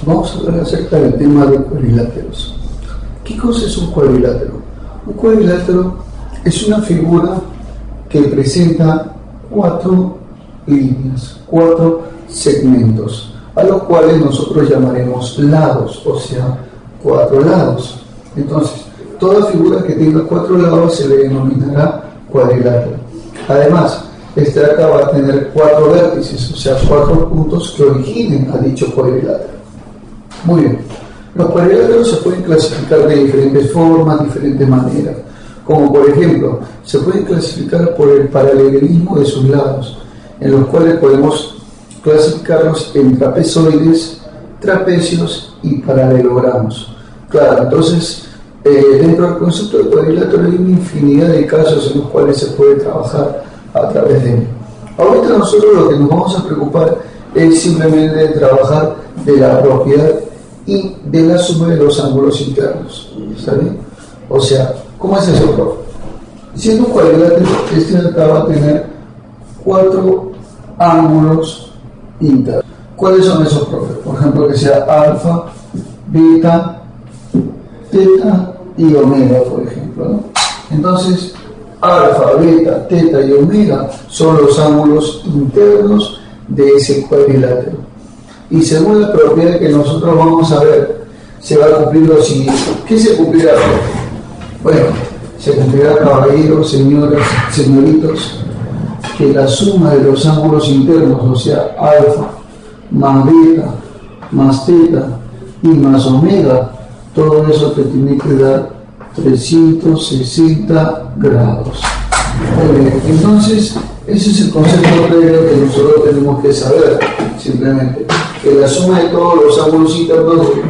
Vamos a hablar acerca del tema de cuadriláteros. ¿Qué cosa es un cuadrilátero? Un cuadrilátero es una figura que presenta 4 líneas, 4 segmentos, a los cuales nosotros llamaremos lados, o sea, 4 lados. Entonces, toda figura que tenga 4 lados se le denominará cuadrilátero. Además, este de acá va a tener 4 vértices, o sea, 4 puntos que originen a dicho cuadrilátero. Muy bien. Los cuadriláteros se pueden clasificar de diferentes formas, diferentes maneras. Como por ejemplo, se pueden clasificar por el paralelismo de sus lados, en los cuales podemos clasificarlos en trapezoides, trapecios y paralelogramos. Claro, entonces, dentro del concepto de cuadrilátero hay una infinidad de casos en los cuales se puede trabajar a través de él. Ahorita nosotros lo que nos vamos a preocupar es simplemente de trabajar de la propiedad y de la suma de los ángulos internos. ¿Está bien? O sea, ¿cómo es eso, profe? Siendo un cuadrilátero, este de acá va a tener 4 ángulos internos. ¿Cuáles son esos, profe? Por ejemplo, que sea alfa, beta, teta y omega, por ejemplo, ¿no? Entonces, alfa, beta, teta y omega son los ángulos internos de ese cuadrilátero. Y según la propiedad que nosotros vamos a ver, se va a cumplir lo siguiente. ¿Qué se cumplirá? Bueno, se cumplirá, caballeros, señoras, señoritos, que la suma de los ángulos internos, o sea, alfa, más beta, más teta y más omega, todo eso te tiene que dar 360 grados. Entonces, ese es el concepto previo que nosotros tenemos que saber, simplemente, que la suma de todos los ángulos internos del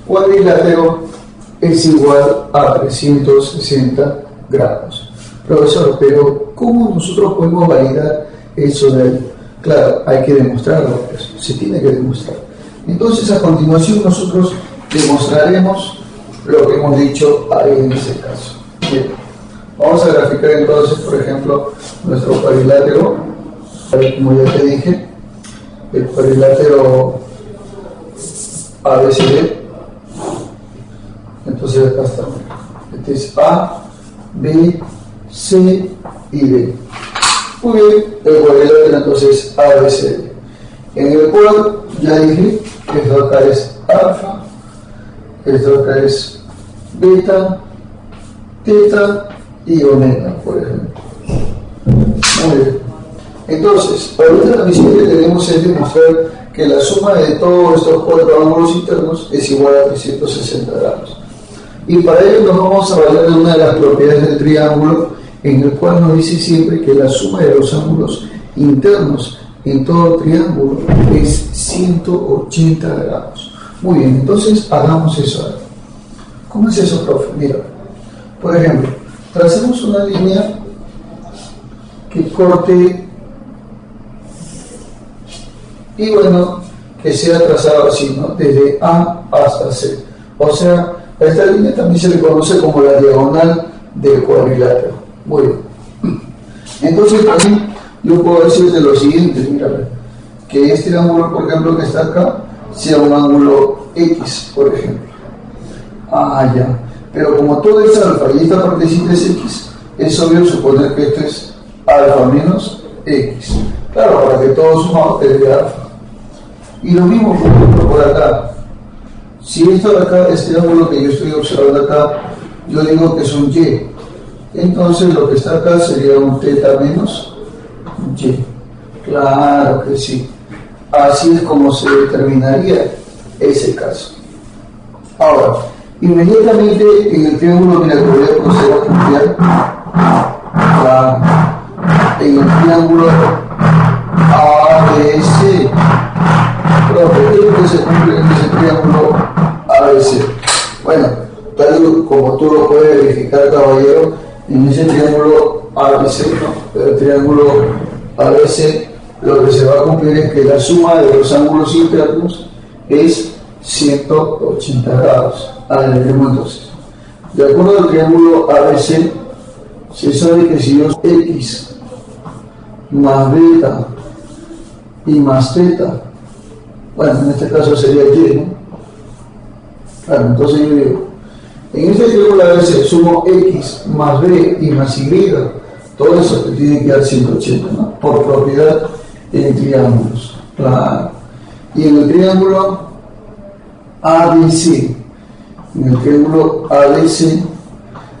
cuadrilátero es igual a 360 grados. Profesor, pero ¿cómo nosotros podemos validar eso de él? Claro, hay que demostrarlo, pues, se tiene que demostrar. Entonces, a continuación nosotros demostraremos lo que hemos dicho ahí en ese caso. Bien, vamos a graficar entonces, por ejemplo, nuestro cuadrilátero. Como ya te dije, el cuadrilátero ABCD. Entonces acá está. Este es A, B, C y D. Muy bien, el cuadrilátero entonces ABCD. En el cual ya dije que esto acá es alfa, esto acá es beta, teta y omega, por ejemplo. Muy bien. Entonces, ahorita la misión que tenemos es demostrar que la suma de todos estos 4 ángulos internos es igual a 360 grados. Y para ello nos vamos a valer de una de las propiedades del triángulo, en el cual nos dice siempre que la suma de los ángulos internos en todo triángulo es 180 grados. Muy bien, entonces hagamos eso ahora. ¿Cómo es eso, profe? Mira, por ejemplo, tracemos una línea que corte y bueno, que sea trazado así, ¿no? Desde A hasta C. O sea, a esta línea también se le conoce como la diagonal del cuadrilátero. Muy bien. Entonces, también yo puedo decirte lo siguiente, mira, que este ángulo, por ejemplo, que está acá, sea un ángulo X, por ejemplo. Ah, ya. Pero como todo es alfa y esta partecita es X, es obvio suponer que esto es alfa menos X. Claro, para que todo sumado te dé alfa. Y lo mismo, por ejemplo, por acá. Si esto de acá, este ángulo que yo estoy observando acá, yo digo que es un Y. Entonces lo que está acá sería un teta menos Y. Claro que sí. Así es como se determinaría ese caso. Ahora, inmediatamente en el triángulo, mira, que voy a proceder a copiar en el triángulo ABC. Profe, ¿qué es lo que se cumple en ese triángulo ABC? Bueno, tal como tú lo puedes verificar, caballero, en ese triángulo ABC, ¿no? El triángulo ABC, lo que se va a cumplir es que la suma de los ángulos internos es 180 grados. Adelantemos entonces. De acuerdo al triángulo ABC, se sabe que si yo X más beta y más teta, bueno, en este caso sería Y, ¿no? Claro, entonces yo digo, en este triángulo ABC sumo X más B y más Y, todo eso te tiene que dar 180, ¿no? Por propiedad en triángulos. Claro. Y en el triángulo ABC,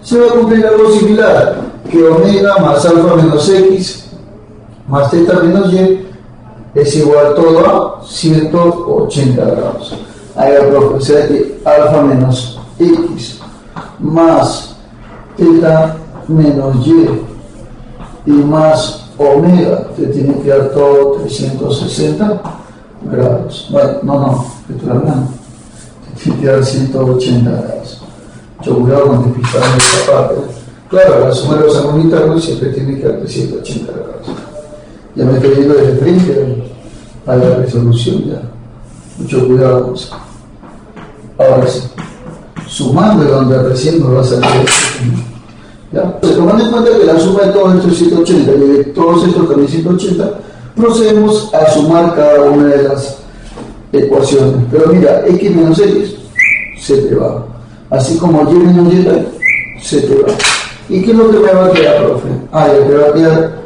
se va a cumplir algo similar, que omega más alfa menos X más teta menos Y es igual todo a 180 grados. Ahí la profe, o sea que alfa menos X más teta menos Y más omega te tiene que dar todo 360 grados. Bueno, no, estoy hablando. Te tiene que dar 180 grados. Mucho cuidado con despistar esta parte. Claro, la suma de los ángulos internos siempre tiene que dar 380 grados. Ya me estoy yendo desde frente a la resolución ya. Mucho cuidado con eso. Ahora sí, sumando de donde recién nos va a salir esto. ¿Ya? Entonces, tomando en cuenta que la suma de todos estos 180 y de todos estos también 180, procedemos a sumar cada una de las ecuaciones. Pero mira, X menos X se te va. Así como Y menos Y se te va. ¿Y qué es lo que me va a quedar, profe? Ya te va a quedar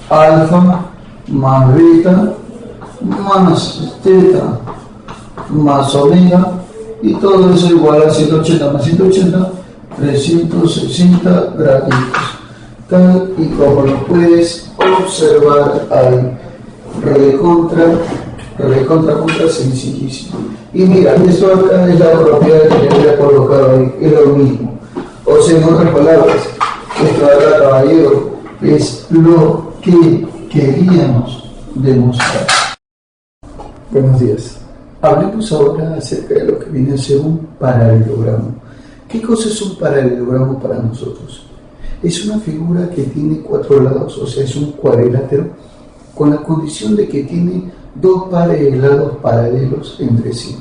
alfa más beta más teta más omega, y todo eso igual a 180 más 180, 360 graditos. Tal y como lo puedes observar ahí. Recontra sencillísimo. Y mira, esto acá es la propiedad que te voy a colocar ahí, es lo mismo. O sea, en otras palabras, esto acá, caballero, es lo que queríamos demostrar. Buenos días. Hablemos ahora acerca de lo que viene a ser un paralelogramo. ¿Qué cosa es un paralelogramo para nosotros? Es una figura que tiene 4 lados, o sea, es un cuadrilátero, con la condición de que tiene 2 pares de lados paralelos entre sí.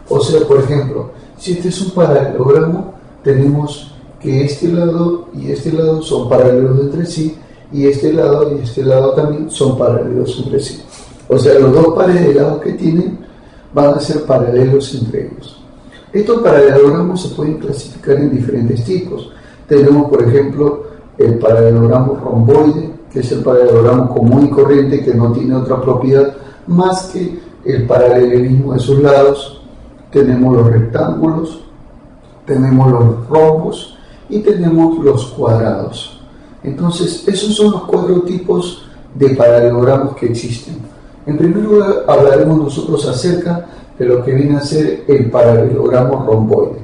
O sea, por ejemplo, si este es un paralelogramo, tenemos que este lado y este lado son paralelos entre sí, y este lado también son paralelos entre sí. O sea, los 2 pares de lados que tienen van a ser paralelos entre ellos. Estos paralelogramos se pueden clasificar en diferentes tipos. Tenemos, por ejemplo, el paralelogramo romboide, que es el paralelogramo común y corriente, que no tiene otra propiedad más que el paralelismo de sus lados. Tenemos los rectángulos, tenemos los rombos y tenemos los cuadrados. Entonces, esos son los 4 tipos de paralelogramos que existen. En primer lugar, hablaremos nosotros acerca de lo que viene a ser el paralelogramo romboide.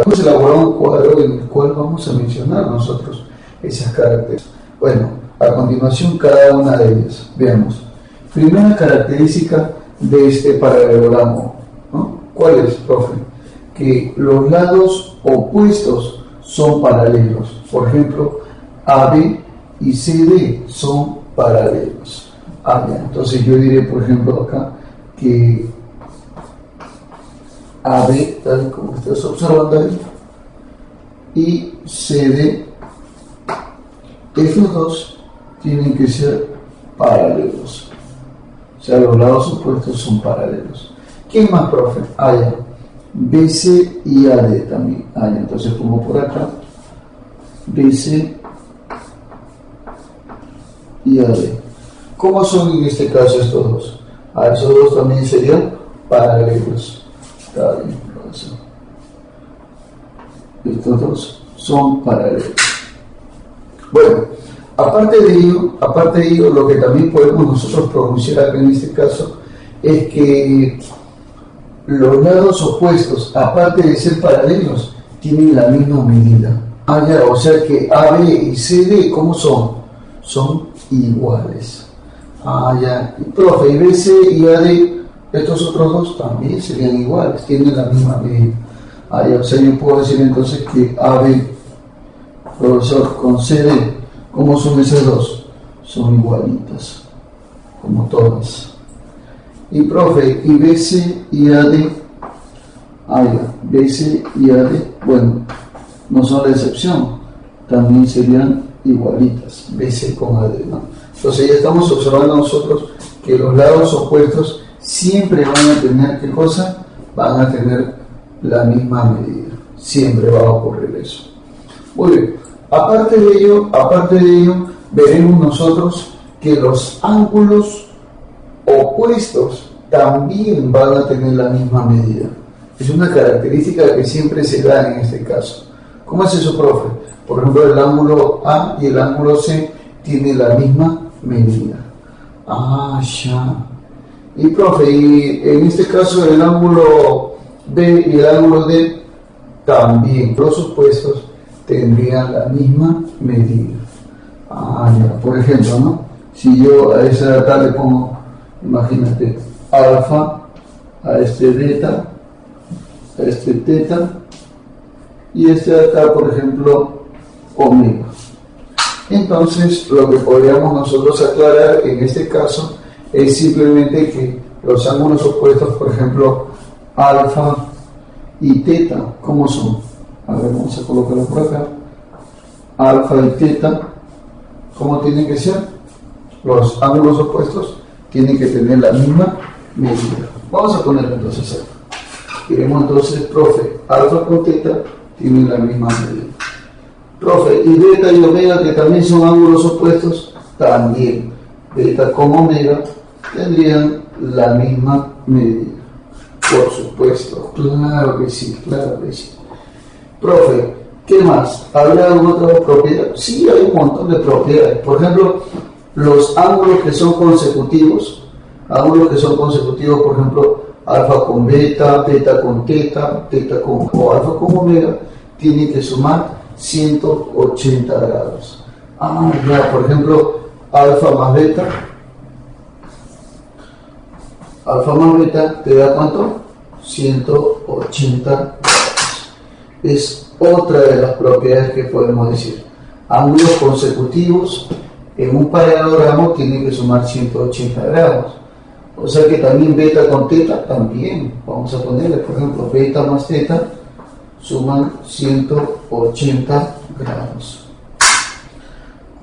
Hemos elaborado un cuadro en el cual vamos a mencionar nosotros esas características. Bueno, a continuación cada una de ellas. Veamos. Primera característica de este paralelogramo, ¿no? ¿Cuál es, profe? Que los lados opuestos son paralelos. Por ejemplo, AB y CD son paralelos. Entonces yo diré, por ejemplo, acá que AB, tal como estás observando ahí, y CD, estos dos tienen que ser paralelos. O sea, los lados opuestos son paralelos. ¿Quién más, profe? Ya. BC y AD también. Entonces pongo por acá BC y AD. ¿Cómo son en este caso estos dos? Esos dos también serían paralelos. Está bien, profesor. Estos dos son paralelos. Bueno, aparte de ello, lo que también podemos nosotros pronunciar acá en este caso es que los lados opuestos, aparte de ser paralelos, tienen la misma medida. O sea que AB y CD, ¿cómo son? Son iguales. Profe, y BC y AD, estos otros dos también serían iguales, tienen la misma medida. O sea, yo puedo decir entonces que AB, profesor, con CD, ¿cómo son esas dos? Son igualitas, como todas. Y profe, y BC y AD, BC y AD, bueno, no son la excepción, también serían igualitas, BC con AD, ¿no? Entonces ya estamos observando nosotros que los lados opuestos siempre van a tener, ¿qué cosa? Van a tener la misma medida. Siempre va a ocurrir eso. Muy bien. Aparte de ello, veremos nosotros que los ángulos opuestos también van a tener la misma medida. Es una característica que siempre se da en este caso. ¿Cómo es eso, profe? Por ejemplo, el ángulo A y el ángulo C tienen la misma medida. Ah, ya. Y profe, y en este caso el ángulo B y el ángulo D también, los opuestos tendrían la misma medida. Ah, ya. Por ejemplo, ¿no? Si yo a esa data le pongo, imagínate, alfa, a este beta, a este teta, y este de acá, por ejemplo, omega. Entonces, lo que podríamos nosotros aclarar en este caso es simplemente que los ángulos opuestos, por ejemplo, alfa y teta, ¿cómo son? A ver, vamos a colocarlo por acá. Alfa y teta, ¿cómo tienen que ser? Los ángulos opuestos tienen que tener la misma medida. Vamos a ponerlo entonces acá. Queremos entonces, profe, alfa con teta tienen la misma medida. Profe, y beta y omega, que también son ángulos opuestos, también. Beta con omega tendrían la misma medida. Por supuesto, claro que sí, claro que sí. Profe, ¿qué más? ¿Habrá alguna otra propiedad? Sí, hay un montón de propiedades. Por ejemplo, los ángulos que son consecutivos, por ejemplo, alfa con beta, beta con teta, teta con o alfa con omega, tienen que sumar 180 grados. Ah, ya, por ejemplo, alfa más beta te da ¿cuánto? 180 grados. Es otra de las propiedades que podemos decir. Ángulos consecutivos en un paralelogramo tienen que sumar 180 grados. O sea que también beta con teta, también. Vamos a ponerle, por ejemplo, beta más teta suman 180 grados.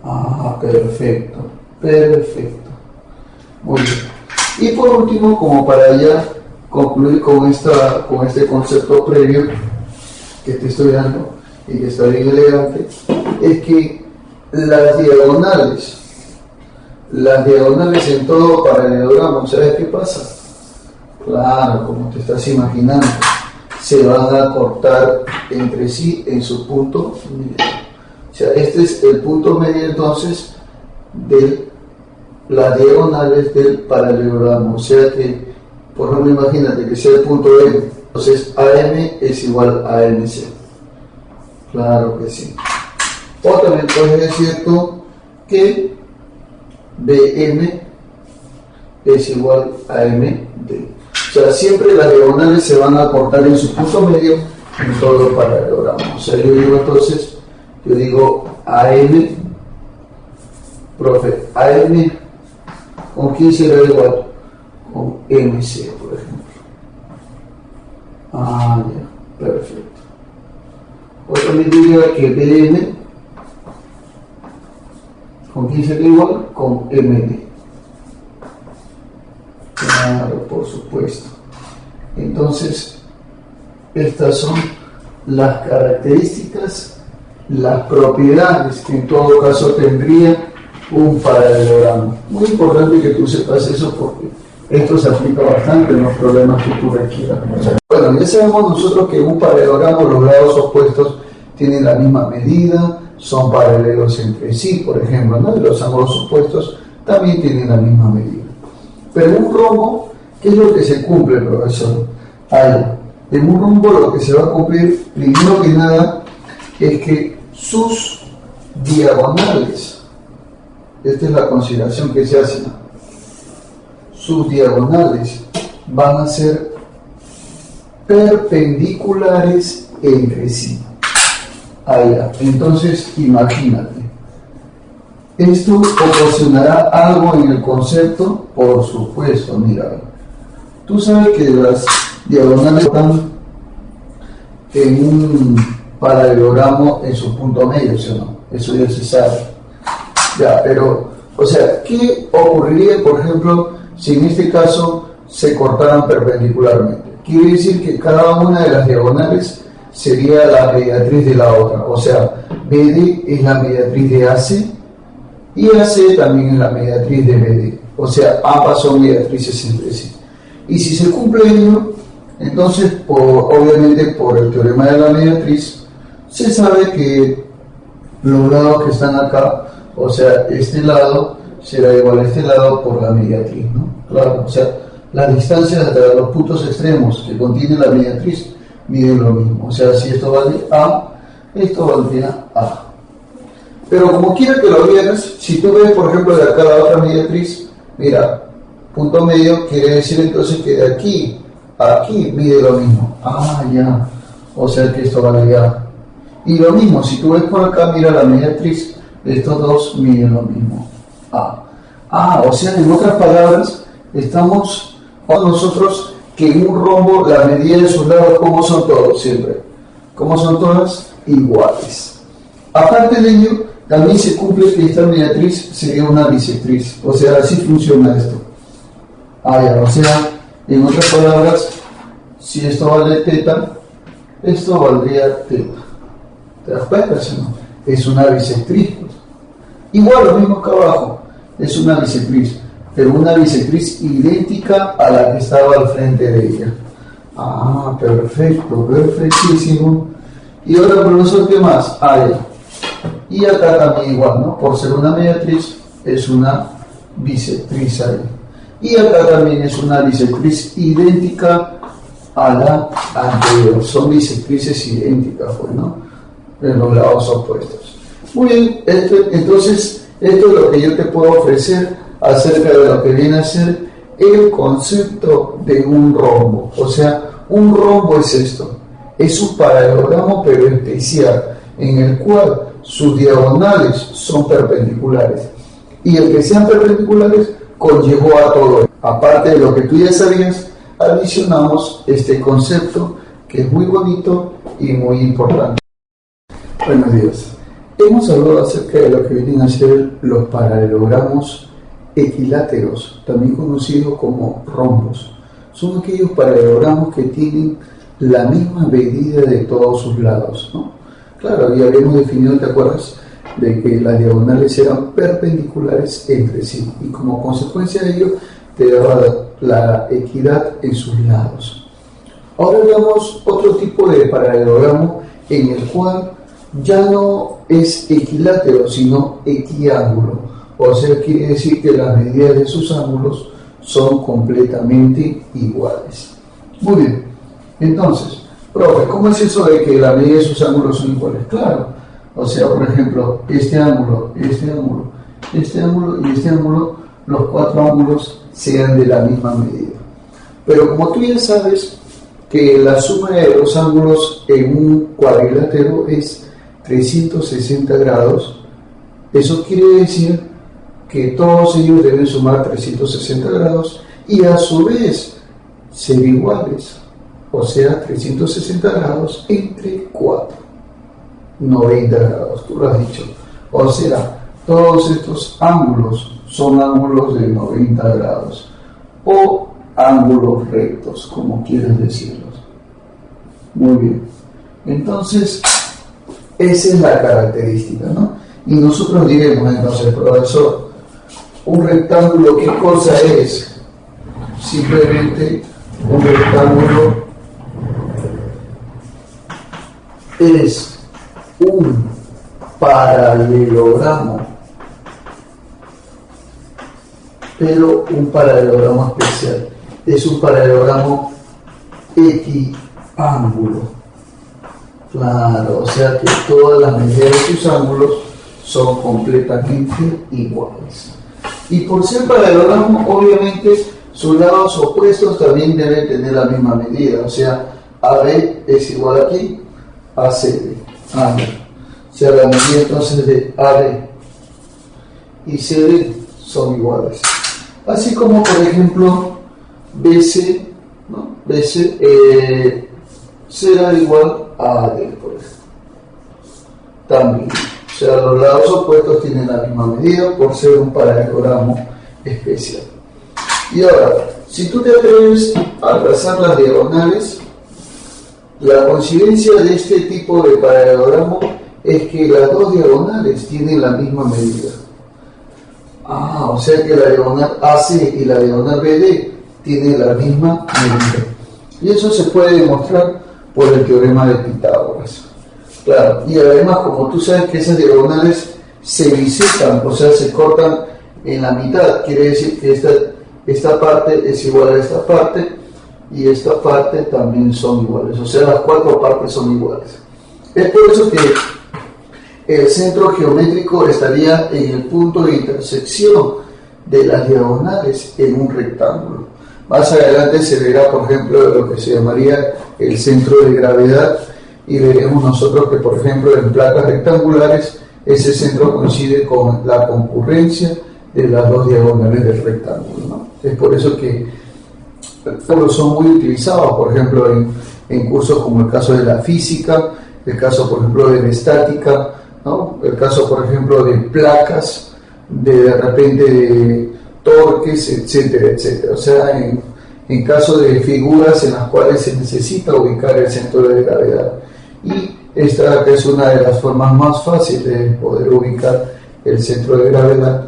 Ah, perfecto, perfecto. Muy bien. Y por último, como para ya concluir con este concepto previo que te estoy dando y que está bien elegante, es que las diagonales en todo paralelogramo, ¿sabes qué pasa? Claro, como te estás imaginando, se van a cortar entre sí en su punto medio. O sea, este es el punto medio entonces de las diagonales del paralelogramo. O sea que, por ejemplo, imagínate que sea el punto M. Entonces AM es igual a MC. Claro que sí. O también puedes decir tú que BM es igual a MD. O sea, siempre las diagonales se van a cortar en su punto medio en todo el paralelogramo. O sea, yo digo AM, profe, AM, ¿con quién será igual? Con MC, por ejemplo. Ah, ya, perfecto. O también diría que BM, ¿con quién será igual? Con MD. Claro, por supuesto. Entonces, estas son las características, las propiedades que en todo caso tendría un paralelogramo. Muy importante que tú sepas eso porque esto se aplica bastante en los problemas que tú requieras. Bueno, ya sabemos nosotros que en un paralelogramo los lados opuestos tienen la misma medida, son paralelos entre sí, por ejemplo, ¿no? Y los ángulos opuestos también tienen la misma medida. Pero en un rombo, ¿qué es lo que se cumple, profesor? En un rombo lo que se va a cumplir, primero que nada, es que sus diagonales, esta es la consideración que se hace, sus diagonales van a ser perpendiculares entre sí. Entonces, imagínate. ¿Esto proporcionará algo en el concepto? Por supuesto, mira. Tú sabes que las diagonales están en un paralelogramo en su punto medio, ¿sí o no? Eso ya se sabe. Ya, pero, o sea, ¿qué ocurriría, por ejemplo, si en este caso se cortaran perpendicularmente? quiere decir que cada una de las diagonales sería la mediatriz de la otra. O sea, BD es la mediatriz de AC y AC también es la mediatriz de BD. O sea, ambas son mediatrices entre sí. Y si se cumple ello, entonces, obviamente por el teorema de la mediatriz, se sabe que los lados que están acá, o sea, este lado será igual a este lado por la mediatriz, ¿no? Claro, o sea, las distancias entre los puntos extremos que contiene la mediatriz miden lo mismo. O sea, si esto vale A, esto valdría A. Pero como quiera que lo veas, si tú ves, por ejemplo, de acá la otra mediatriz, mira, punto medio quiere decir entonces que de aquí a aquí mide lo mismo. Ah, ya. O sea que esto vale A. Y lo mismo, si tú ves por acá, mira la mediatriz, estos dos miden lo mismo. A. Ah, o sea, en otras palabras, estamos con nosotros que en un rombo la medida de sus lados, ¿cómo son todos siempre? ¿Cómo son todas? Iguales. Aparte de ello, también se cumple que esta mediatriz sería una bisectriz. O sea, así funciona esto. Ah, ya, o sea, en otras palabras, si esto vale teta, esto valdría teta. ¿Te das cuenta? ¿Sí, no? Es una bisectriz. Igual lo mismo acá abajo, es una bisectriz, pero una bisectriz idéntica a la que estaba al frente de ella. Ah, perfecto, perfectísimo. Y ahora, profesor, ¿qué más? Ah, ya. Y acá también igual, ¿no? Por ser una mediatriz, es una bisectriz ahí. Y acá también es una bisectriz idéntica a la anterior. Son bisectrices idénticas, pues, ¿no? En los lados opuestos. Muy bien, entonces, esto es lo que yo te puedo ofrecer acerca de lo que viene a ser el concepto de un rombo. O sea, un rombo es esto. Es un paralelogramo, pero especial, en el cual sus diagonales son perpendiculares. Y el que sean perpendiculares conllevó a todo. Aparte de lo que tú ya sabías, adicionamos este concepto que es muy bonito y muy importante. Buenos días. Hemos hablado acerca de lo que vienen a ser los paralelogramos equiláteros, también conocidos como rombos. Son aquellos paralelogramos que tienen la misma medida de todos sus lados, ¿no? Claro, ya habíamos definido, ¿te acuerdas?, de que las diagonales eran perpendiculares entre sí y como consecuencia de ello te daba la equidad en sus lados. Ahora veamos otro tipo de paralelogramo en el cual ya no es equilátero, sino equiángulo. O sea, quiere decir que las medidas de sus ángulos son completamente iguales. Muy bien. Entonces, profe, ¿cómo es eso de que la medida de sus ángulos son iguales? Claro. O sea, por ejemplo, este ángulo, este ángulo, este ángulo y este ángulo, los cuatro ángulos sean de la misma medida. Pero como tú ya sabes que la suma de los ángulos en un cuadrilátero es 360 grados, eso quiere decir que todos ellos deben sumar 360 grados y a su vez ser iguales, o sea, 360 grados entre 4, 90 grados, tú lo has dicho. O sea, todos estos ángulos son ángulos de 90 grados o ángulos rectos, como quieras decirlos. Muy bien. Entonces, esa es la característica, ¿no? Y nosotros diremos entonces, profesor, un rectángulo, ¿qué cosa es? Simplemente un rectángulo es un paralelogramo, pero un paralelogramo especial. Es un paralelogramo equiángulo. Claro, o sea que todas las medidas de sus ángulos son completamente iguales. Y por ser paralelogramo, obviamente, sus lados opuestos también deben tener la misma medida. O sea, AB es igual aquí a CD. O sea, la medida entonces de AB y CD son iguales. Así como, por ejemplo, BC, ¿no? BC será igual a AD, por ejemplo. También. O sea, los lados opuestos tienen la misma medida por ser un paralelogramo especial. Y ahora, Si tú te atreves a trazar las diagonales, la coincidencia de este tipo de paralelogramo es que las dos diagonales tienen la misma medida. O sea que la diagonal AC y la diagonal BD tienen la misma medida. Y eso se puede demostrar por el teorema de Pitágoras. Claro, y además, como tú sabes que esas diagonales se bisecan, o sea, se cortan en la mitad, quiere decir que esta parte es igual a esta parte y esta parte también son iguales, o sea, las cuatro partes son iguales. Es por eso que el centro geométrico estaría en el punto de intersección de las diagonales en un rectángulo. Más adelante se verá, por ejemplo, lo que se llamaría el centro de gravedad, y veremos nosotros que, por ejemplo, en placas rectangulares ese centro coincide con la concurrencia de las dos diagonales del rectángulo, ¿no? Es por eso que son muy utilizados, por ejemplo, en cursos como el caso de la física, el caso, por ejemplo, de la estática, ¿no? El caso, por ejemplo, de placas, de repente de torques, etcétera, etcétera. O sea, en caso de figuras en las cuales se necesita ubicar el centro de gravedad. Y esta es una de las formas más fáciles de poder ubicar el centro de gravedad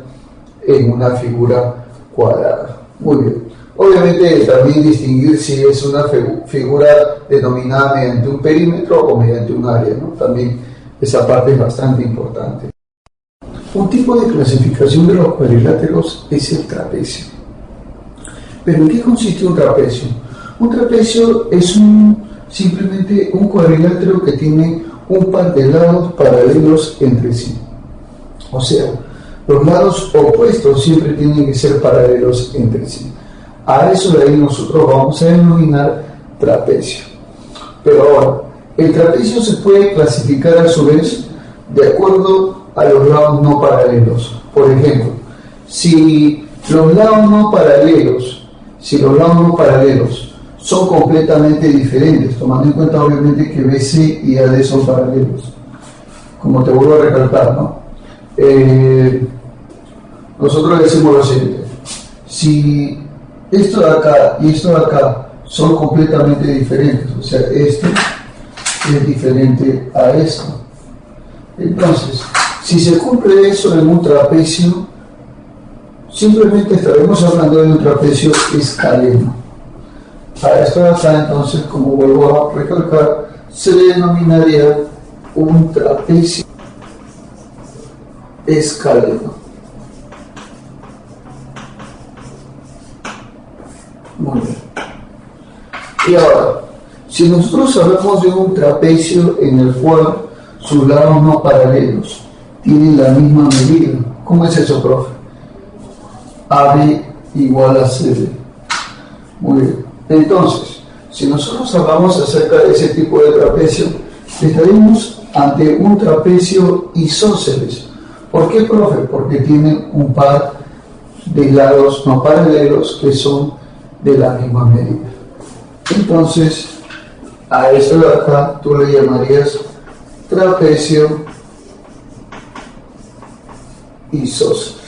en una figura cuadrada. Muy bien. Obviamente también distinguir si es una figura denominada mediante un perímetro o mediante un área, ¿no? También esa parte es bastante importante. Un tipo de clasificación de los cuadriláteros es el trapecio. ¿Pero en qué consiste un trapecio? Un trapecio es simplemente un cuadrilátero que tiene un par de lados paralelos entre sí. O sea, los lados opuestos siempre tienen que ser paralelos entre sí. A eso de ahí nosotros vamos a denominar trapecio. Pero ahora, el trapecio se puede clasificar a su vez de acuerdo a los lados no paralelos. Por ejemplo, si los lados no paralelos son completamente diferentes, tomando en cuenta obviamente que BC y AD son paralelos, como te vuelvo a recalcar, ¿no? Nosotros decimos lo siguiente: si esto de acá y esto de acá son completamente diferentes, o sea, esto es diferente a esto, entonces, si se cumple eso en un trapecio, simplemente estaremos hablando de un trapecio escaleno. A esto de acá, entonces, como vuelvo a recalcar, se denominaría un trapecio escaleno. Muy bien. Y ahora, si nosotros hablamos de un trapecio en el cual sus lados no paralelos tienen la misma medida, ¿cómo es eso, profe? AB igual a CD. Muy bien. Entonces, si nosotros hablamos acerca de ese tipo de trapecio, estaremos ante un trapecio isósceles. ¿Por qué, profe? Porque tienen un par de lados no paralelos que son de la misma medida. Entonces, a eso de acá tú le llamarías trapecio isósceles.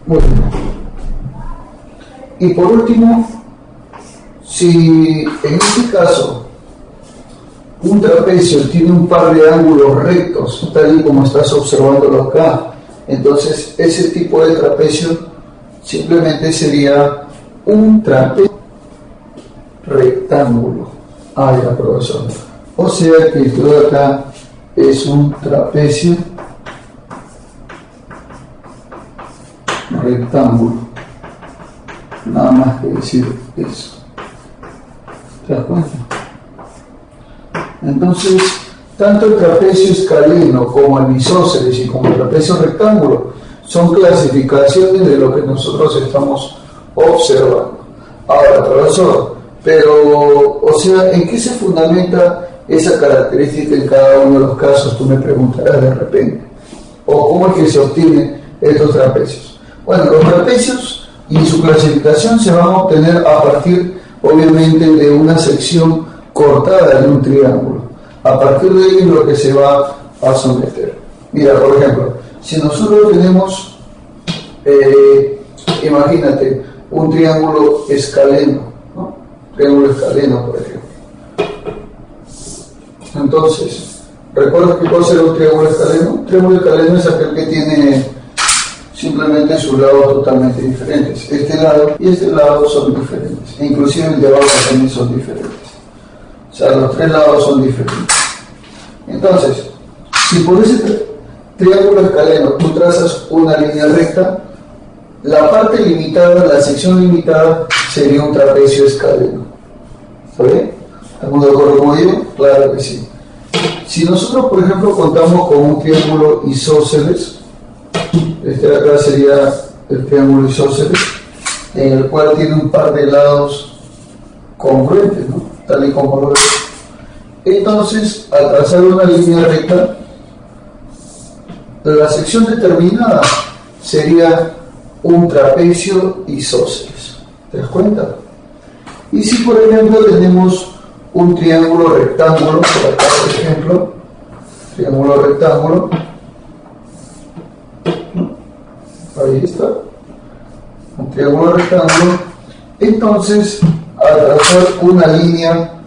Muy bien. Y por último, si en este caso un trapecio tiene un par de ángulos rectos, tal y como estás observándolo acá, entonces ese tipo de trapecio simplemente sería un trapecio rectángulo. Ya, profesor. O sea que esto de acá es un trapecio rectángulo. Nada más que decir eso. ¿Te das cuenta? Entonces, tanto el trapecio escaleno como el isósceles y como el trapecio rectángulo son clasificaciones de lo que nosotros estamos observando. Ahora, profesor, pero, o sea, ¿en qué se fundamenta esa característica en cada uno de los casos? Tú me preguntarás de repente. ¿O cómo es que se obtienen estos trapecios? Bueno, los trapecios y su clasificación se van a obtener a partir, obviamente, de una sección cortada de un triángulo. A partir de ahí es lo que se va a someter. Mira, por ejemplo, Si nosotros tenemos, imagínate, un triángulo escaleno, ¿no? Triángulo escaleno, por ejemplo. Entonces, ¿recuerdas qué cosa era un triángulo escaleno? Un triángulo escaleno es aquel que tiene simplemente sus lados totalmente diferentes. Este lado y este lado son diferentes. E inclusive el de abajo también son diferentes. O sea, los tres lados son diferentes. Entonces, si por ese triángulo escaleno tú trazas una línea recta, la parte limitada, la sección limitada, sería un trapecio escaleno. ¿Está bien? ¿Estamos de acuerdo con ello? Claro que sí. Si nosotros, por ejemplo, contamos con un triángulo isósceles, este de acá sería el triángulo isósceles, en el cual tiene un par de lados congruentes, ¿no? Tal y como lo vemos. Entonces, al trazar una línea recta, la sección determinada sería un trapecio isósceles. ¿Te das cuenta? Y si, por ejemplo, tenemos un triángulo rectángulo, por acá, por ejemplo, triángulo rectángulo, ahí está, un triángulo rectángulo, entonces, al trazar una línea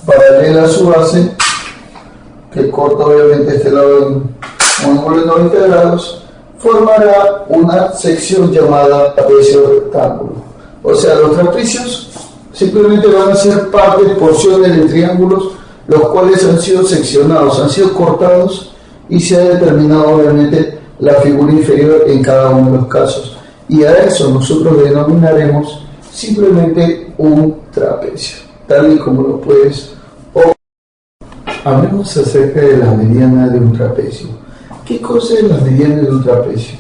paralela a su base, que corta obviamente este lado en un ángulo de 90 grados, formará una sección llamada trapecio rectángulo. O sea, los trapecios simplemente van a ser partes, porciones de triángulos, los cuales han sido seccionados, han sido cortados y se ha determinado obviamente la figura inferior en cada uno de los casos. Y a eso nosotros denominaremos simplemente un trapecio, tal y como lo puedes observar. Hablemos acerca de la mediana de un trapecio. ¿Qué cosa es la mediana de un trapecio?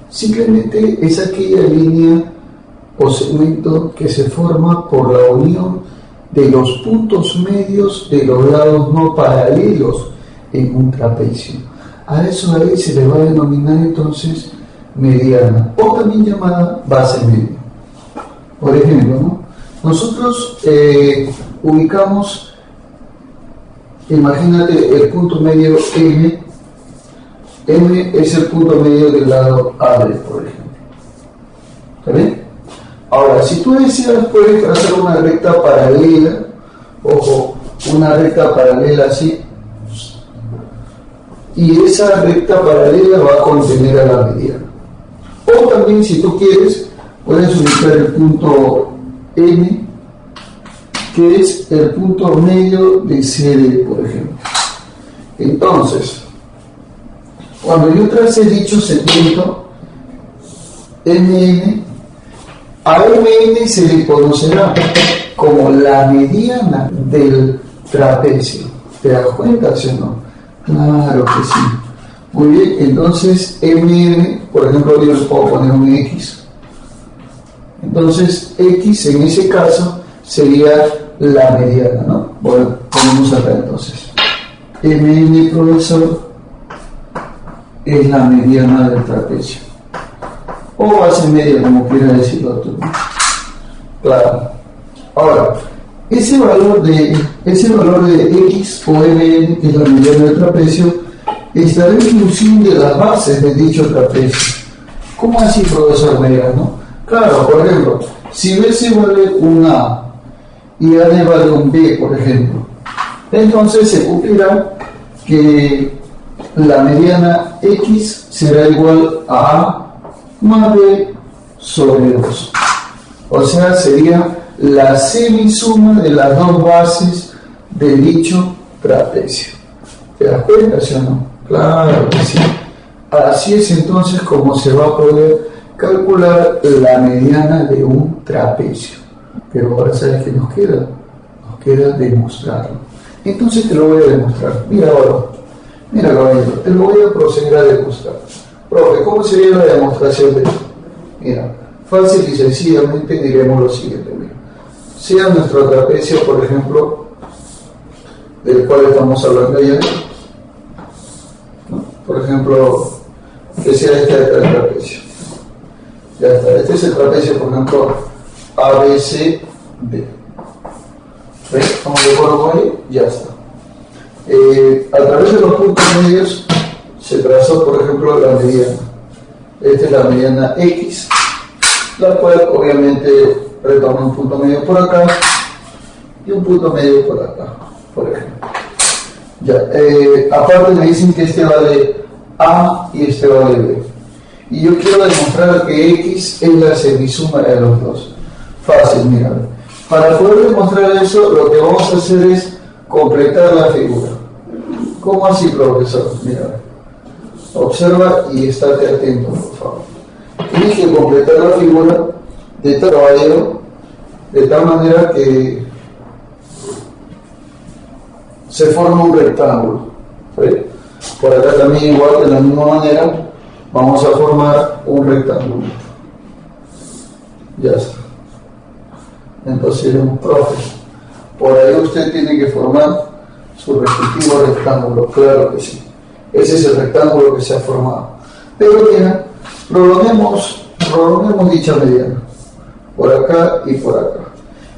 Simplemente es aquella línea o segmento que se forma por la unión de los puntos medios de los lados no paralelos en un trapecio. A eso ahí se le va a denominar entonces mediana, o también llamada base media. Por ejemplo, ¿no? Nosotros ubicamos, imagínate el punto medio M. M es el punto medio del lado AB, por ejemplo. ¿Está bien? Ahora, si tú deseas, puedes trazar una recta paralela, ojo, una recta paralela así, y esa recta paralela va a contener a la mediana. O también, si tú quieres, puedes ubicar el punto M, que es el punto medio de CD, por ejemplo. Entonces, cuando yo trace dicho segmento, MN, a MN se le conocerá como la mediana del trapecio. ¿Te das cuenta, sí o no? Claro que sí. Muy bien, entonces MN, por ejemplo, yo les puedo poner un X. Entonces X en ese caso sería la mediana, ¿no? Bueno, ponemos acá entonces. MN, profesor, es la mediana del trapecio. O base media, como quiera decirlo tú. Claro. Ahora, ese valor de X o MN, que es la mediana del trapecio, estará en función de las bases de dicho trapecio. ¿Cómo así, profesor Vega, no? Claro, por ejemplo, si BC vale un A y AD vale un B, por ejemplo, entonces se cumplirá que la mediana X será igual a A más B sobre 2. O sea, sería la semisuma de las dos bases de dicho trapecio. ¿Te das cuenta, sí o no? Claro que sí. Así es entonces como se va a poder calcular la mediana de un trapecio. Pero ahora, ¿sabes qué nos queda? Nos queda demostrarlo. Entonces te lo voy a demostrar. Mira ahora. Mira, caballero, te lo voy a proceder a demostrar. Profe, ¿cómo sería la demostración de esto? Mira, fácil y sencillamente diremos lo siguiente. Mira. Sea nuestro trapecio, por ejemplo, del cual estamos hablando ya, ¿no? Por ejemplo, que sea este el trapecio. Ya está, este es el trapecio, por ejemplo, ABCD. ¿Ves? ¿Estamos de acuerdo con ello? Ya está. A través de los puntos medios se trazó, por ejemplo, la mediana. Esta es la mediana X, la cual obviamente retoma un punto medio por acá y un punto medio por acá, por ejemplo. Ya, aparte me dicen que este vale A y este vale B. Y yo quiero demostrar que X es la semisuma de los dos. Fácil, mira. Para poder demostrar eso, lo que vamos a hacer es completar la figura. ¿Cómo así, profesor? Mira. Observa y estate atento, por favor. Tienes que completar la figura de tal manera que se forma un rectángulo. ¿Sí? Por acá también igual, de la misma manera, vamos a formar un rectángulo. Ya está. Entonces diremos, profe, por ahí usted tiene que formar su respectivo rectángulo. Claro que sí. Ese es el rectángulo que se ha formado. Pero mira, prolonguemos dicha mediana. Por acá y por acá.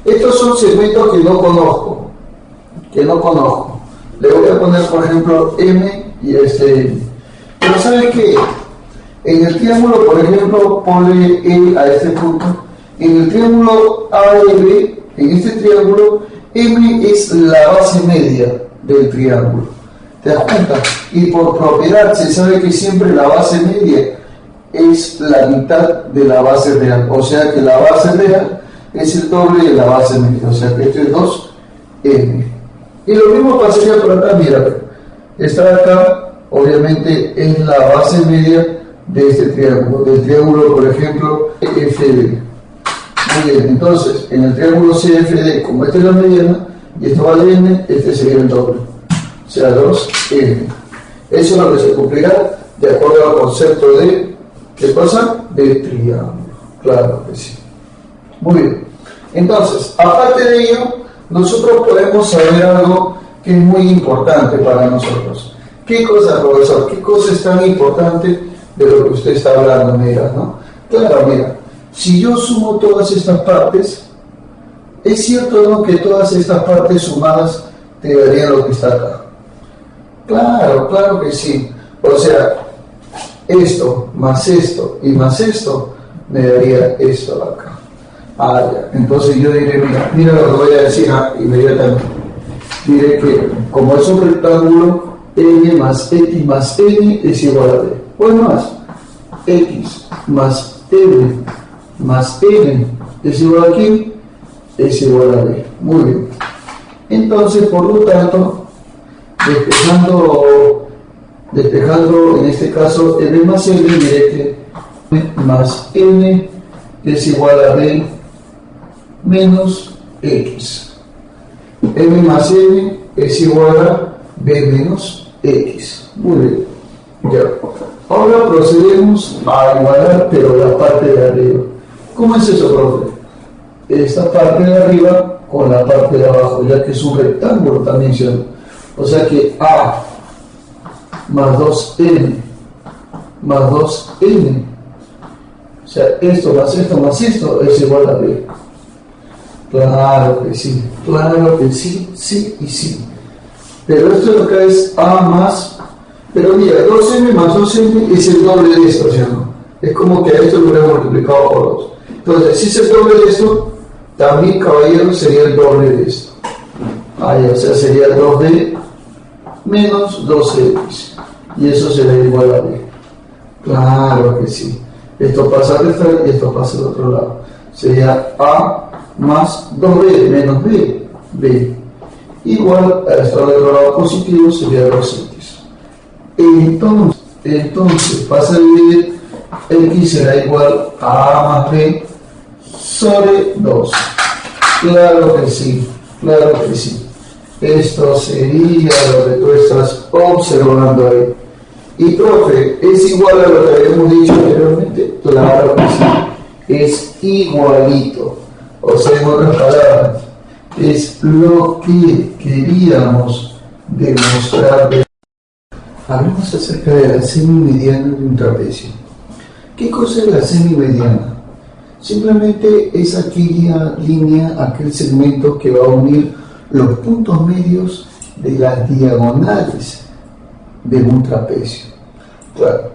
Estos son segmentos que no conozco. Le voy a poner, por ejemplo, M y este M. Pero ¿sabe qué? En el triángulo, por ejemplo, ponle E a este punto. En el triángulo AB, en este triángulo, M es la base media del triángulo. ¿Te das cuenta? Y por propiedad se sabe que siempre la base media es la mitad de la base real. O sea que la base real es el doble de la base media. O sea que esto es 2M. Y lo mismo pasaría por acá, mira. Esta de acá, obviamente, es la base media de este triángulo. Del triángulo, por ejemplo, CFD. Muy bien, entonces, en el triángulo CFD, como esta es la mediana, y esto vale n, este sería el doble. O sea, 2n. Eso es lo que se cumplirá de acuerdo al concepto de, ¿qué cosa? De triángulo. Claro que sí. Muy bien. Entonces, aparte de ello, nosotros podemos saber algo que es muy importante para nosotros. ¿Qué cosa, profesor? ¿Qué cosa es tan importante de lo que usted está hablando? Mira, ¿no? Claro, mira. Si yo sumo todas estas partes, es cierto, ¿no?, que todas estas partes sumadas te darían lo que está acá. Claro que sí. O sea, esto más esto y más esto me daría esto de acá. Ya. Entonces yo diré, mira lo que voy a decir inmediatamente. Diré que como es un rectángulo, n más x más n es igual a b. O más, x más m más n es igual a ¿quién? Es igual a b. Muy bien. Entonces, por lo tanto, despejando en este caso m más n, diré que m más n es igual a b menos x. M más n es igual a b menos x. Muy bien. Ya. Ahora procedemos a igualar, pero la parte de arriba. ¿Cómo es eso, profe? Esta parte de arriba con la parte de abajo, ya que es un rectángulo también, ¿sí? O sea que a más 2n más 2n, o sea, esto más esto es igual a b. Claro que sí, sí y sí. Pero esto de acá es a más, pero mira, 2m más 2n es el doble de esto, ¿sí o no? Es como que a esto lo hubiera multiplicado por 2. Entonces, si es el doble de esto, también, caballero, sería el doble de esto. O sea, sería 2b menos 2x. Y eso será igual a b. Claro que sí. Esto pasa a restar y esto pasa al otro lado. Sería a más 2b menos b. Igual a esto al otro lado positivo sería 2x. Entonces pasa a dividir, x será igual a más b sobre 2. Claro que sí. Esto sería lo que tú estás observando ahí. Y profe, ¿es igual a lo que habíamos dicho anteriormente? Claro que sí. Es igualito. O sea, en otras palabras, es lo que queríamos demostrar. Hablemos acerca de la semimediana de un trapecio. ¿Qué cosa es la semimediana? Simplemente es aquella línea, aquel segmento que va a unir los puntos medios de las diagonales de un trapecio. Claro.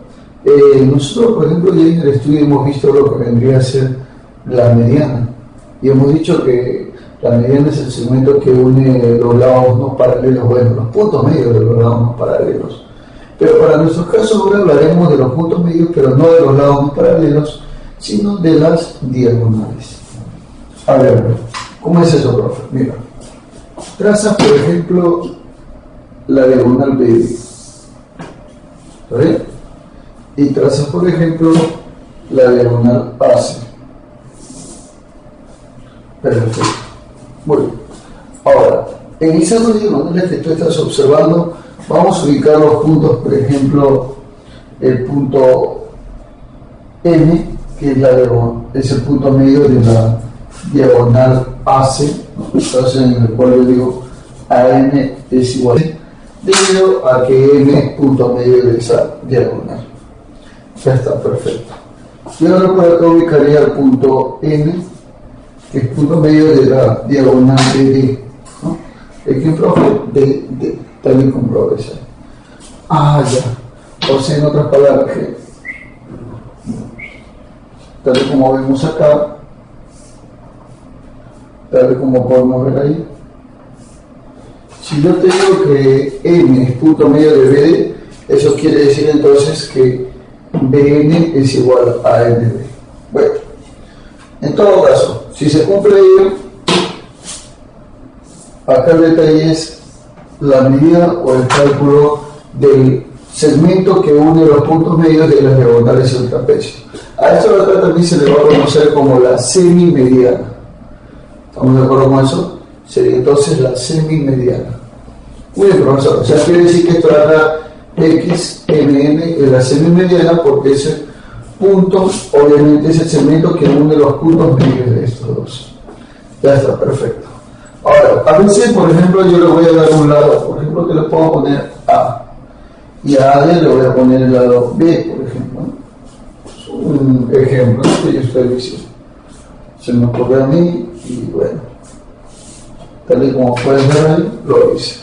Nosotros, por ejemplo, ya en el estudio hemos visto lo que vendría a ser la mediana. Y hemos dicho que la mediana es el segmento que une los lados no paralelos, bueno, los puntos medios de los lados no paralelos. Pero para nuestros casos ahora hablaremos de los puntos medios, pero no de los lados no paralelos, sino de las diagonales. A ver, ¿cómo es eso, profe? Mira, traza, por ejemplo, la diagonal BD. ¿Está bien? Y traza, por ejemplo, la diagonal AC. Perfecto. Muy bien. Ahora, en esas dos diagonales que tú estás observando, vamos a ubicar los puntos, por ejemplo, el punto M, que es el punto medio de la diagonal AC, ¿no? Entonces, en el cual yo digo AM es igual a, debido a que M es punto medio de esa diagonal. Ya está, perfecto. Y ahora por acá ubicaría el punto N, que es punto medio de la diagonal de D, ¿no? ¿El que, profe? D, también con progresión. Ah, ya. O sea, en otras palabras, que tal y como vemos acá, tal y como podemos ver ahí, si yo te digo que M es punto medio de BD, eso quiere decir entonces que BN es igual a NB. Bueno, en todo caso, si se cumple ello, acá el detalle es la medida o el cálculo del segmento que une los puntos medios de las diagonales del trapecio. A esto de acá también se le va a conocer como la semimediana. ¿Estamos de acuerdo con eso? Sería entonces la semimediana. Muy bien, profesor. O sea, quiere decir que esto de acá XMN es la semimediana porque ese punto, obviamente, es el segmento que une los puntos medios de estos dos. Ya está, perfecto. Ahora, a veces, por ejemplo, yo le voy a dar un lado, por ejemplo, que le puedo poner A, y a AD le voy a poner el lado B, por ejemplo. Es un ejemplo que yo estoy diciendo. Se me ocurre a mí, y bueno, tal y como pueden ver ahí, lo hice.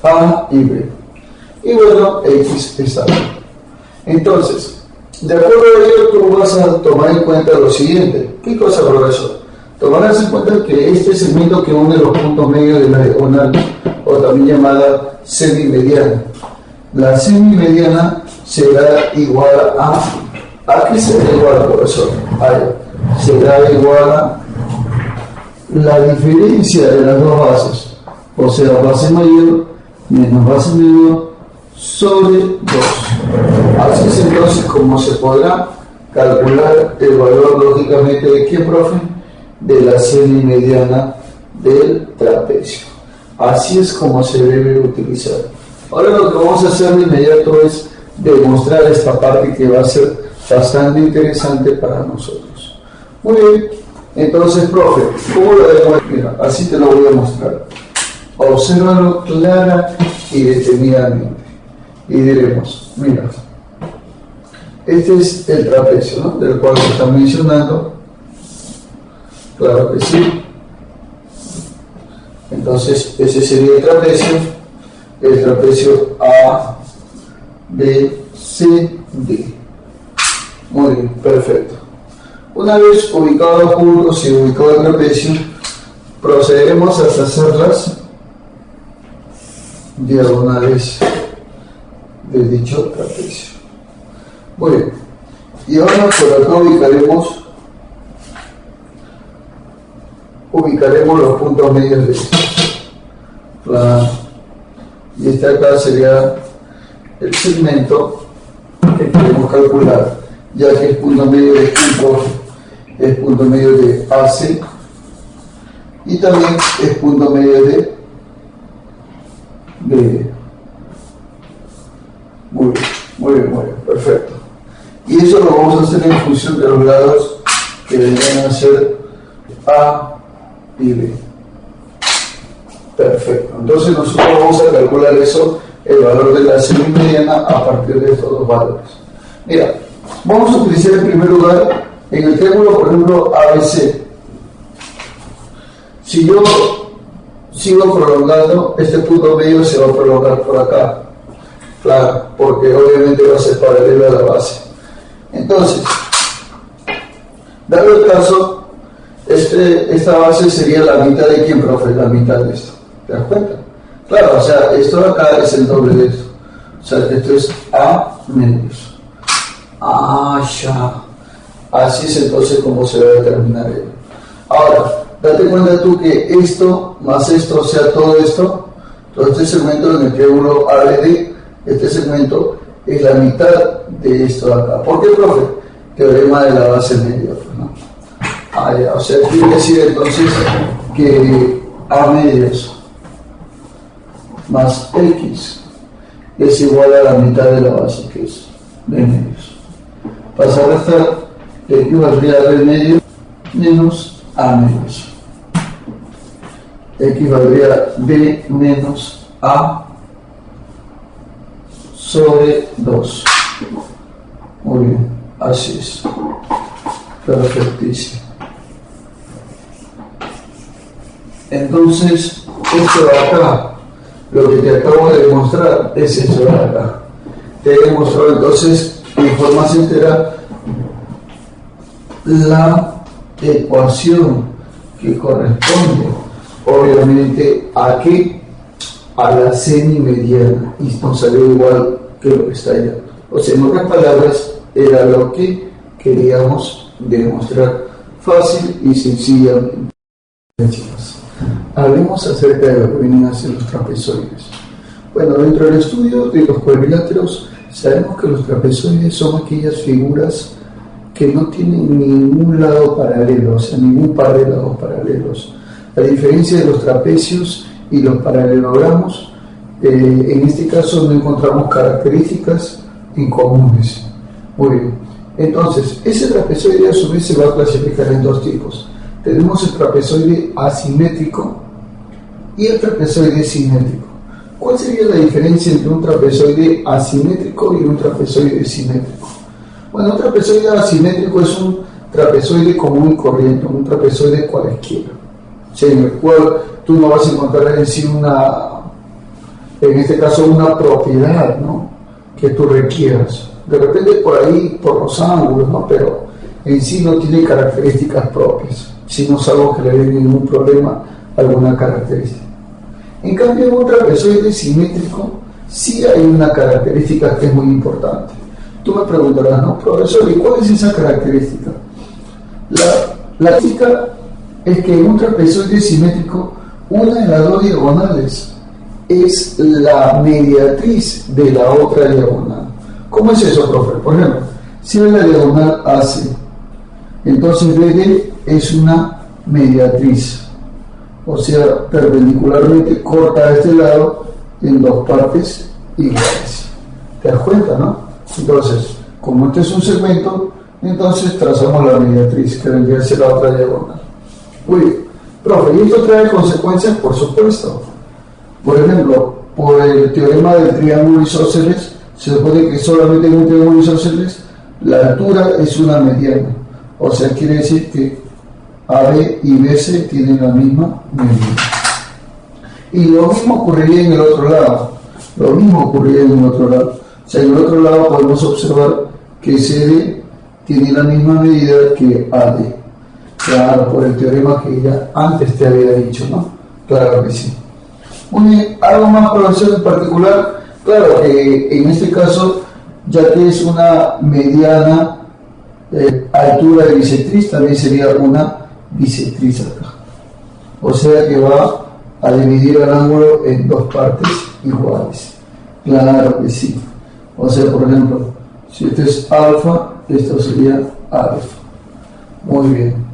A y B. Y bueno, X está bien. Entonces, de acuerdo a ello, tú vas a tomar en cuenta lo siguiente. ¿Qué cosa, profesor? Tomarás en cuenta que este segmento que une los puntos medios de la diagonal, o también llamada semimediana, la semimediana será igual ¿a qué será igual, profesor? Será igual a la diferencia de las dos bases, o sea, base mayor menos base menor sobre 2. Así es entonces como se podrá calcular el valor lógicamente de ¿qué, profe? De la semimediana del trapecio. Así es como se debe utilizar. Ahora lo que vamos a hacer de inmediato es demostrar esta parte que va a ser bastante interesante para nosotros. Muy bien, entonces, profe, ¿cómo lo demuestro? Mira, así te lo voy a mostrar. Obsérvalo clara y detenidamente. Y diremos, mira, este es el trapecio, ¿no? Del cual se está mencionando. Claro que sí. Entonces, ese sería el trapecio A, B, C, D. Muy bien, perfecto. Una vez ubicados los puntos y ubicado el trapecio, procederemos hasta hacer las diagonales de dicho trapecio. Muy bien. Y ahora por acá ubicaremos los puntos medios de esto. Y este acá sería el segmento que queremos calcular, ya que es punto medio de AC y también es punto medio de BD. Muy bien, perfecto. Y eso lo vamos a hacer en función de los lados que vendrán a ser A y B. Perfecto. Entonces nosotros vamos a calcular eso, el valor de la semimediana a partir de estos dos valores. Mira, vamos a utilizar en primer lugar en el triángulo, por ejemplo, ABC. Si yo sigo prolongando, este punto medio se va a prolongar por acá. Claro, porque obviamente va a ser paralelo a la base. Entonces, dado el caso, esta base sería la mitad de quién, profe, la mitad de esto. ¿Te das cuenta? Claro, o sea, esto de acá es el doble de esto. O sea, esto es A medios. Ya. Así es entonces como se va a determinar ello. Ahora, date cuenta tú que esto más esto, o sea, todo esto, todo este segmento en el que uno hable de este segmento es la mitad de esto de acá. ¿Por qué, profe? Teorema de la base media, ¿no? Ya. O sea, quiere decir entonces que A medios más X es igual a la mitad de la base, que es B medios. Pasar a restar, le equivaldría a B medios menos A medios. Equivaldría a B menos A sobre 2. Muy bien, así es. Perfectísimo. Entonces, esto de acá, lo que te acabo de demostrar es esto de acá. Te he demostrado entonces en forma entera la ecuación que corresponde obviamente a qué, a la semimediana, y nos salió igual que lo que está allá. O sea, en otras palabras, era lo que queríamos demostrar fácil y sencillamente. Hablemos acerca de lo que vienen a ser los trapezoides. Bueno, dentro del estudio de los cuadriláteros sabemos que los trapezoides son aquellas figuras que no tienen ningún lado paralelo, o sea, ningún par de lados paralelos. A diferencia de los trapecios y los paralelogramos, en este caso no encontramos características incomunes. Muy bien. Entonces, ese trapezoide a su vez se va a clasificar en dos tipos. Tenemos el trapezoide asimétrico y el trapezoide simétrico. ¿Cuál sería la diferencia entre un trapezoide asimétrico y un trapezoide simétrico? Bueno, un trapezoide asimétrico es un trapezoide común y corriente, un trapezoide cualesquiera, o sea, en el cual tú no vas a encontrar en sí en este caso, una propiedad, ¿no?, que tú requieras. De repente por ahí, por los ángulos, ¿no?, pero en sí no tiene características propias, sino es algo que le dé ningún problema a alguna característica. En cambio, en un trapezoide simétrico sí hay una característica que es muy importante. Tú me preguntarás, ¿no, profesor, y cuál es esa característica? La típica es que en un trapezoide simétrico, una de las dos diagonales es la mediatriz de la otra diagonal. ¿Cómo es eso, profe? Por ejemplo, si es la diagonal AC, entonces BD es una mediatriz, o sea, perpendicularmente corta a este lado en dos partes iguales. ¿Te das cuenta, no? Entonces, como este es un segmento, entonces trazamos la mediatriz, que vendría a ser la otra diagonal. Muy bien. Profe, ¿y esto trae consecuencias? Por supuesto. Por ejemplo, por el teorema del triángulo isósceles, se supone que solamente en un triángulo isósceles la altura es una mediana. O sea, quiere decir que AB y BC tienen la misma medida. Y lo mismo ocurriría en el otro lado. O sea, en el otro lado podemos observar que CD tiene la misma medida que AD. Claro, por el teorema que ya antes te había dicho, ¿no? Claro que sí. Muy bien, ¿algo más, profesor, en particular? Claro que en este caso, ya que es una mediana altura de bisectriz, también sería una bisectriz acá. O sea que va a dividir el ángulo en dos partes iguales. Claro que sí. O sea, por ejemplo, si esto es alfa, esto sería alfa. Muy bien.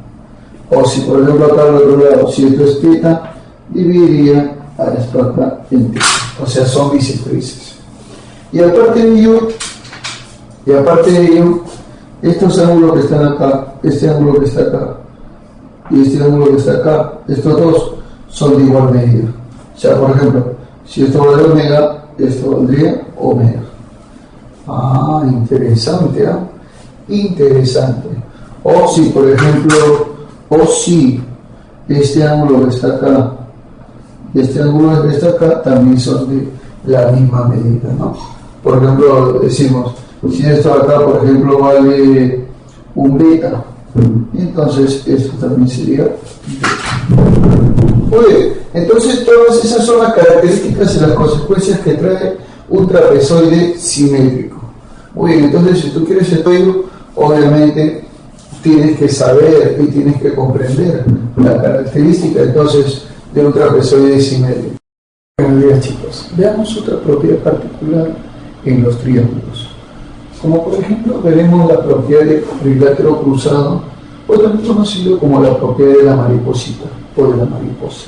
O si, por ejemplo, acá al otro lado, si esto es teta, dividiría a esto acá en teta. O sea, son bisectrices. Y aparte de ello, estos ángulos que están acá, este ángulo que está acá y este ángulo que está acá, estos dos son de igual medida. O sea, por ejemplo, si esto vale omega, esto valdría omega. Interesante, ¿eh? Interesante. O si, por ejemplo, este ángulo que está acá y este ángulo que está acá también son de la misma medida, ¿no? Por ejemplo, decimos, si esto acá, por ejemplo, vale un beta, entonces esto también sería beta. Muy bien, entonces todas esas son las características y las consecuencias que trae un trapezoide simétrico. Muy bien, entonces si tú quieres estudio, obviamente tienes que saber y tienes que comprender la característica entonces de un trapezoide simétrico. Buenos días, chicos. Veamos otra propiedad particular en los triángulos. Como por ejemplo veremos la propiedad del cuadrilátero cruzado, o también conocido como la propiedad de la mariposita o de la mariposa.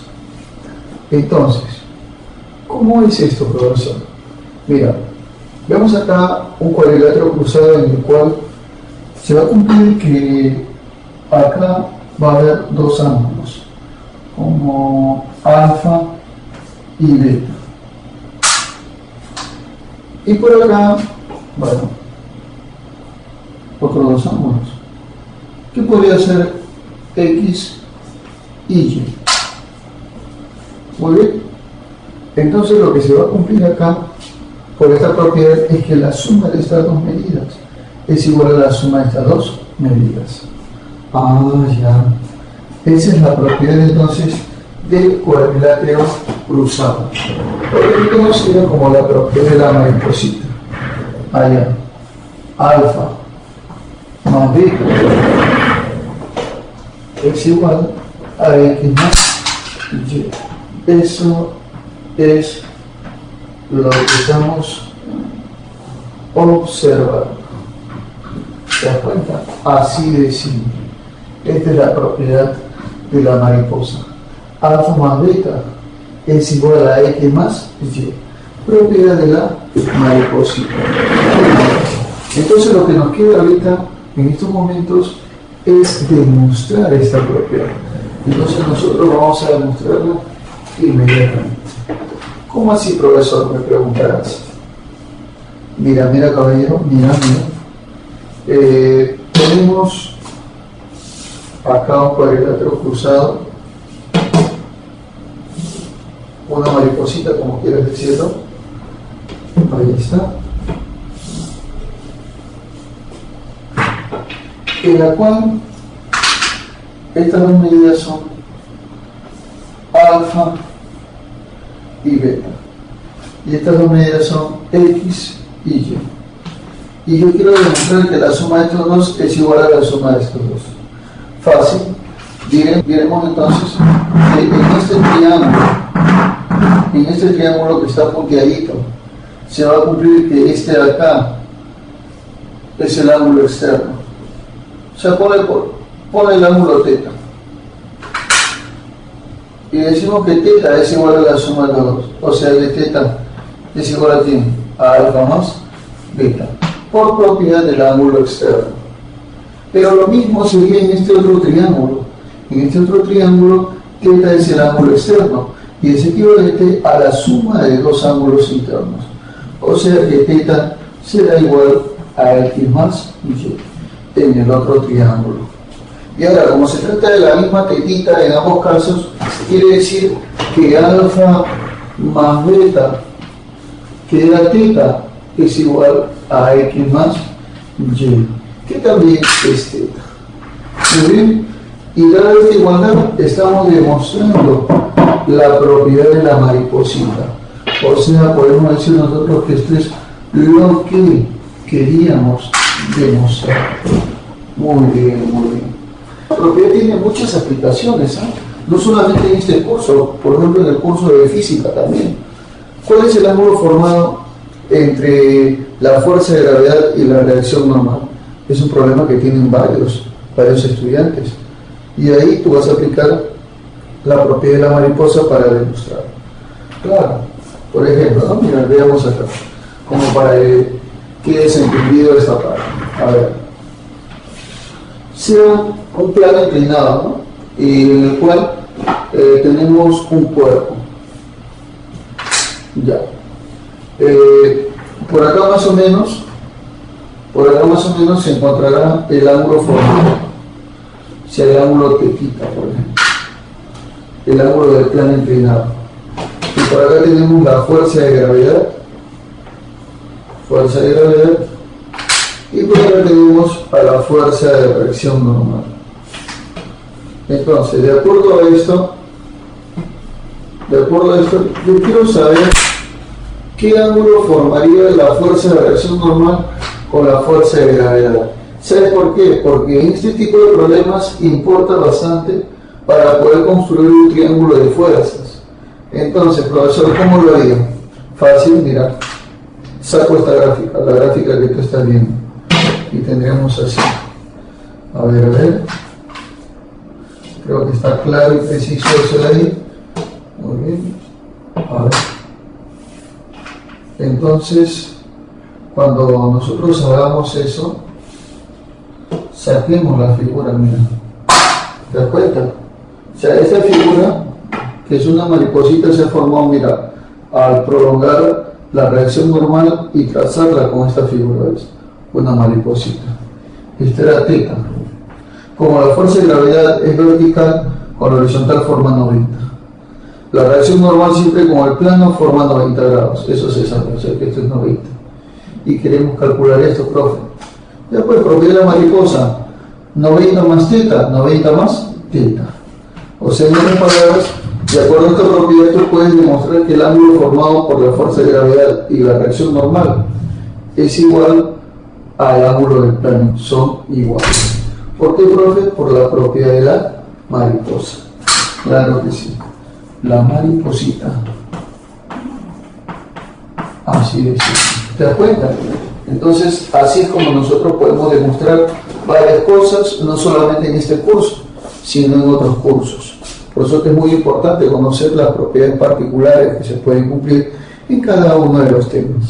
Entonces, ¿cómo es esto, profesor? Mira, vemos acá un cuadrilátero cruzado en el cual se va a cumplir que acá va a haber dos ángulos, como alfa y beta. Y por acá, bueno, otros dos ángulos, que podría ser X y Y. Muy bien. Entonces lo que se va a cumplir acá por esta propiedad es que la suma de estas dos medidas es igual a la suma de estas dos medidas. Ah, ya. Esa es la propiedad entonces del cuadrilátero cruzado, porque es conocida como la propiedad de la mariposita. Allá, alfa más beta es igual a X más Y. Eso es lo que estamos observando. ¿Te das cuenta? Así de simple. Esta es la propiedad de la mariposa. Alfa más beta es igual a X más Y. Propiedad de la mariposita. Entonces lo que nos queda ahorita, en estos momentos, es demostrar esta propiedad. Entonces nosotros vamos a demostrarla inmediatamente. ¿Cómo así, profesor? Me preguntarás. Mira, caballero, mira. Tenemos acá un cuadrilátero cruzado, una mariposita, como quieras decirlo. Ahí está. En la cual estas dos medidas son alfa y beta. Y estas dos medidas son X y Y. Y yo quiero demostrar que la suma de estos dos es igual a la suma de estos dos. Fácil. Diremos entonces que en este triángulo que está punteadito, se va a cumplir que este de acá es el ángulo externo. O sea, pone el ángulo θ. Y decimos que θ es igual a la suma de los dos. O sea, que θ es igual a ¿quién? A alfa más beta, por propiedad del ángulo externo. Pero lo mismo sería en este otro triángulo. En este otro triángulo, θ es el ángulo externo y es equivalente a la suma de dos ángulos internos. O sea que θ será igual a X más Y en el otro triángulo. Y ahora, como se trata de la misma tetita en ambos casos, quiere decir que alfa más beta, que era θ, es igual a X más Y, que también es θ. Muy bien, y dada esta igualdad, estamos demostrando la propiedad de la mariposita. O sea, podemos decir nosotros que esto es lo que queríamos demostrar. Muy bien, muy bien. La propiedad tiene muchas aplicaciones, no solamente en este curso, por ejemplo en el curso de física también. ¿Cuál es el ángulo formado entre la fuerza de gravedad y la reacción normal? Es un problema que tienen varios estudiantes. Y de ahí tú vas a aplicar la propiedad de la mariposa para demostrar. Claro, por ejemplo, ¿no? Mira, veamos acá, como para que quede entendido esta parte. A ver, sea un plano inclinado, ¿no? Y en el cual tenemos un cuerpo. Ya. Por acá más o menos se encontrará el ángulo formado. Si hay ángulo θ, por ejemplo, el ángulo del plano inclinado. Y por acá tenemos la fuerza de gravedad fuerza de gravedad, y por ahora tenemos a la fuerza de reacción normal. Entonces, de acuerdo a esto, yo quiero saber qué ángulo formaría la fuerza de reacción normal con la fuerza de gravedad. ¿Sabes por qué? Porque en este tipo de problemas importa bastante para poder construir un triángulo de fuerzas. Entonces, profesor, ¿cómo lo haría? Fácil, mira, saco esta gráfica, la gráfica que tú estás viendo, y tendríamos así. A ver, creo que está claro y preciso eso de ahí. Muy bien, a ver. Entonces, cuando nosotros hagamos eso, saquemos la figura, mira, ¿te das cuenta? O sea, esta figura, que es una mariposita, se formó, mira, al prolongar la reacción normal y trazarla con esta figura, ¿ves? Una mariposita. Esta era teta. Como la fuerza de gravedad es vertical, con la horizontal forma 90. La reacción normal siempre con el plano forma 90 grados. Eso se sabe, o sea que esto es 90. Y queremos calcular esto, profe. Después, propiedad de la mariposa, 90 más teta, 90 más teta. O sea, en otras palabras, de acuerdo a esta propiedad, tú puedes demostrar que el ángulo formado por la fuerza de gravedad y la reacción normal es igual al ángulo del plano, son iguales. ¿Por qué, profe? Por la propiedad de la mariposa. Claro que sí. La mariposita. Así es. ¿Te das cuenta? Entonces, así es como nosotros podemos demostrar varias cosas, no solamente en este curso, sino en otros cursos. Por eso es muy importante conocer las propiedades particulares que se pueden cumplir en cada uno de los temas.